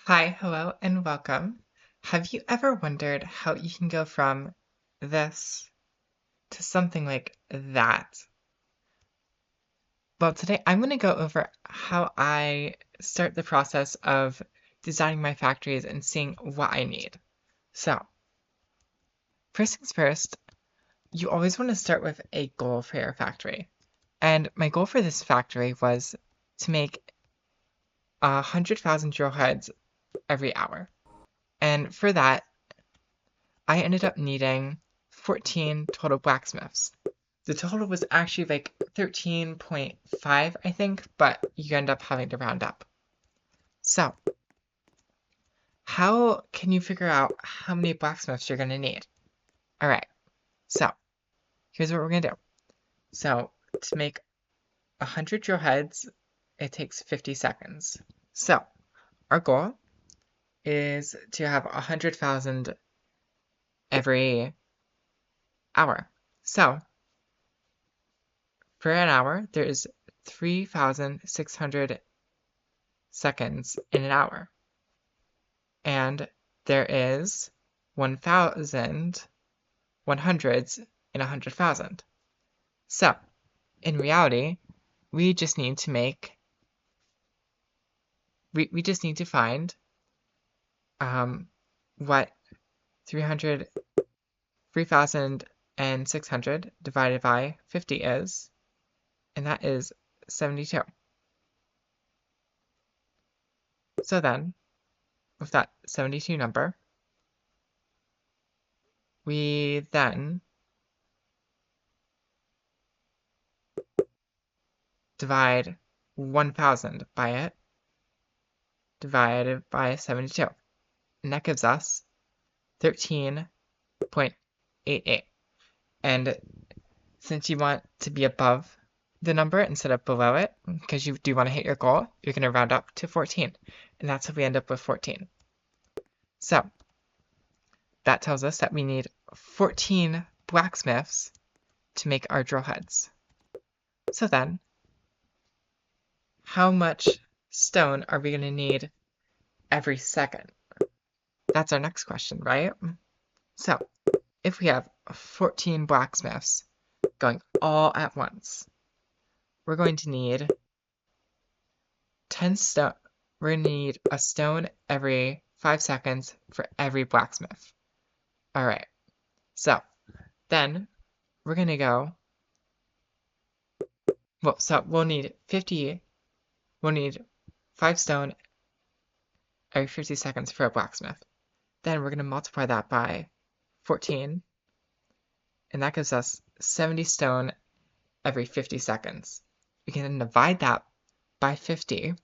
Hi, hello, and welcome. Have you ever wondered how you can go from this to something like that? Well, today I'm going to go over how I start the process of designing my factories and seeing what I need. So, first things first, you always want to start with a goal for your factory. And my goal for this factory was to make 100,000 drill heads every hour. And for that, I ended up needing 14 total blacksmiths. The total was actually like 13.5, I think, but you end up having to round up. So, how can you figure out how many blacksmiths you're going to need? All right, so here's what we're going to do. So, to make 100 drill heads, it takes 50 seconds. So, our goal is to have 100,000 every hour. So, for an hour, there is 3,600 seconds in an hour. And there is 1,000 100s in 100,000. So, in reality, we just need to make, we just need to find what 3,600 divided by 50 is, and that is 72. So then, with that 72 number, we then divide 1,000 by it, divided by 72. And that gives us 13.88. And since you want to be above the number instead of below it, because you do want to hit your goal, you're going to round up to 14. And that's how we end up with 14. So that tells us that we need 14 blacksmiths to make our drill heads. So then, how much stone are we going to need every second? That's our next question, right? So, if we have 14 blacksmiths going all at once, we're going to need 10 stone. We're going to need a stone every 5 seconds for every blacksmith. All right. So, then we're going to go. Well, so we'll need 50. We'll need 5 stone every 50 seconds for a blacksmith. Then we're going to multiply that by 14, and that gives us 70 stone every 50 seconds. We can then divide that by 50,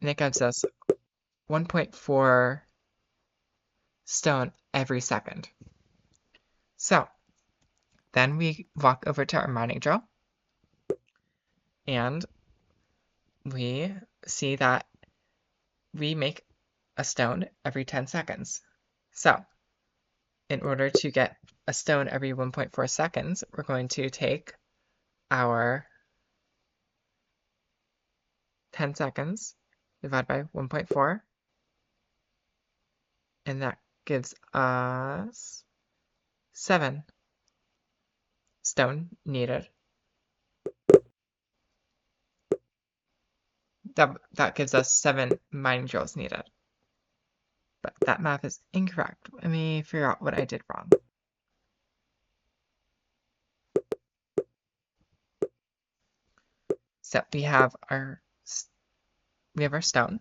and it gives us 1.4 stone every second. So then we walk over to our mining drill, and we see that we make a stone every 10 seconds. So in order to get a stone every 1.4 seconds, we're going to take our 10 seconds divided by 1.4, and that gives us 7 stone needed. That gives us 7 mining drills needed. But that math is incorrect. Let me figure out what I did wrong. So we have our stone.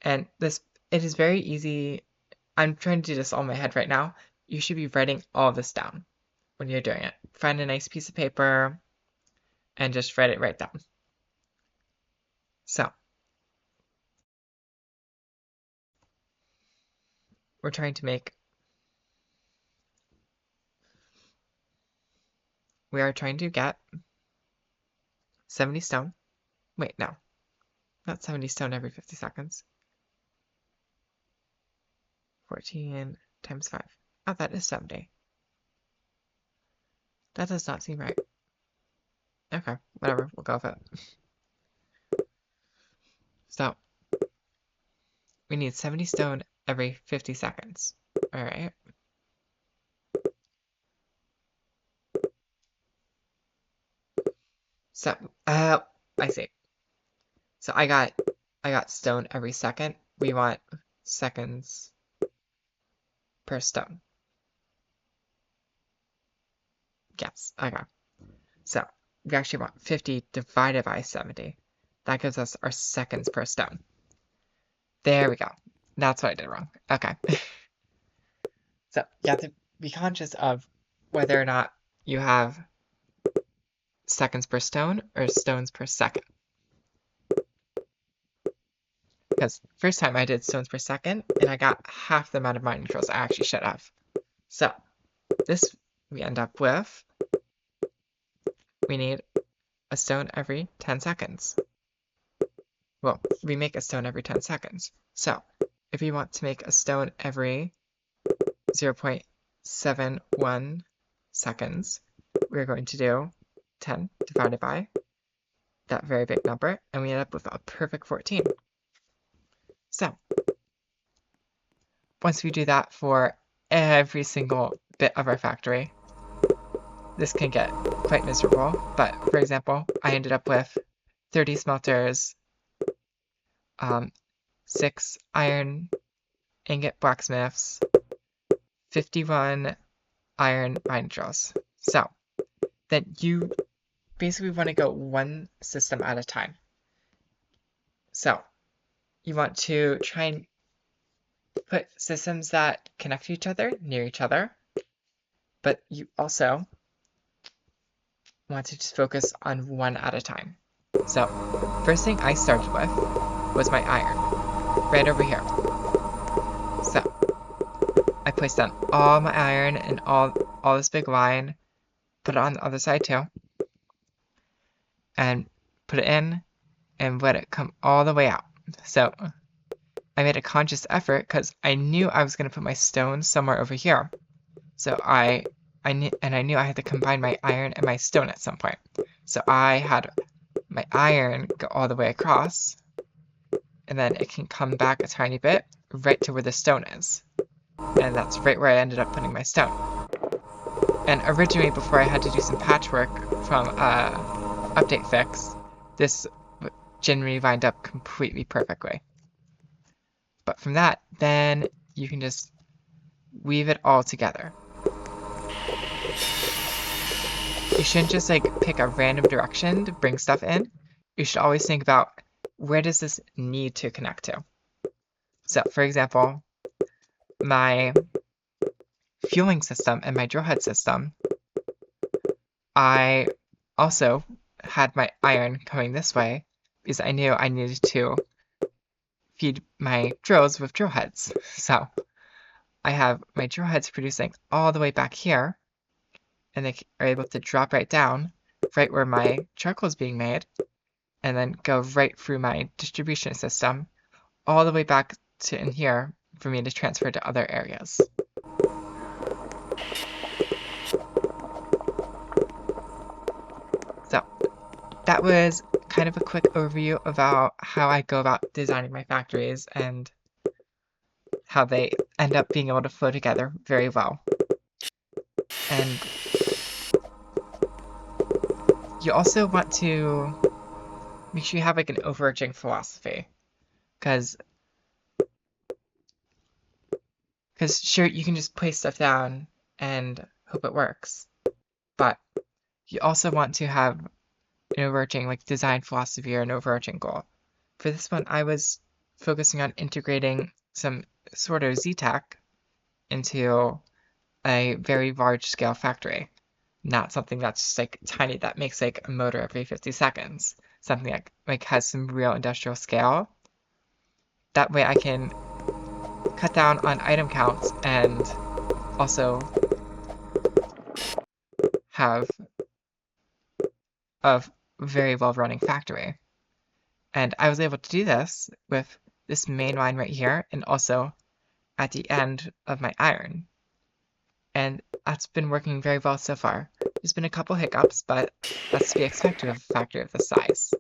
And it is very easy. I'm trying to do this all in my head right now. You should be writing all this down when you're doing it. Find a nice piece of paper and just write it right down. So we're trying to make, we are trying to get 70 stone. Wait, no, not 70 stone every 50 seconds. 14 times 5. Oh, that is 70. That does not seem right. Okay, whatever, we'll go with it. So we need 70 stone every 50 seconds. All right. So, I see. So I got stone every second. We want seconds per stone. Yes, okay. So we actually want 50 divided by 70. That gives us our seconds per stone. There we go. That's what I did wrong. Okay. So you have to be conscious of whether or not you have seconds per stone or stones per second. Because first time I did stones per second, and I got half the amount of mining controls I actually should have. So this we end up with, we need a stone every 10 seconds. Well, we make a stone every 10 seconds. So if we want to make a stone every 0.71 seconds, we're going to do 10 divided by that very big number, and we end up with a perfect 14. So once we do that for every single bit of our factory, this can get quite miserable. But for example, I ended up with 30 smelters, 6 iron ingot blacksmiths, 51 iron mine drills. So then you basically want to go one system at a time. So you want to try and put systems that connect to each other near each other, but you also want to just focus on one at a time. So first thing I started with was my iron, right over here. So I placed down all my iron and all this big line, put it on the other side too, and put it in and let it come all the way out. So I made a conscious effort because I knew I was going to put my stone somewhere over here. So I knew I had to combine my iron and my stone at some point. So I had my iron go all the way across, and then it can come back a tiny bit right to where the stone is. And that's right where I ended up putting my stone. And originally, before I had to do some patchwork from update fix, this generally lined up completely perfectly. But from that, then you can just weave it all together. You shouldn't just like pick a random direction to bring stuff in. You should always think about, where does this need to connect to? So for example, my fueling system and my drill head system, I also had my iron coming this way because I knew I needed to feed my drills with drill heads. So I have my drill heads producing all the way back here, and they are able to drop right down, right where my charcoal is being made, and then go right through my distribution system, all the way back to in here for me to transfer to other areas. So that was kind of a quick overview about how I go about designing my factories and how they end up being able to flow together very well. And you also want to make sure you have like an overarching philosophy, because sure, you can just place stuff down and hope it works, but you also want to have an overarching like design philosophy or an overarching goal. For this one, I was focusing on integrating some sort of Z-Tech into a very large scale factory, not something that's just like tiny that makes like a motor every 50 seconds. Something that like has some real industrial scale. That way I can cut down on item counts and also have a very well running factory. And I was able to do this with this main line right here and also at the end of my iron. And that's been working very well so far. There's been a couple hiccups, but that's to be expected of a factory of this size.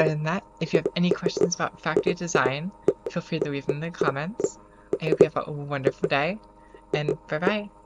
Other than that, if you have any questions about factory design, feel free to leave them in the comments. I hope you have a wonderful day, and bye bye!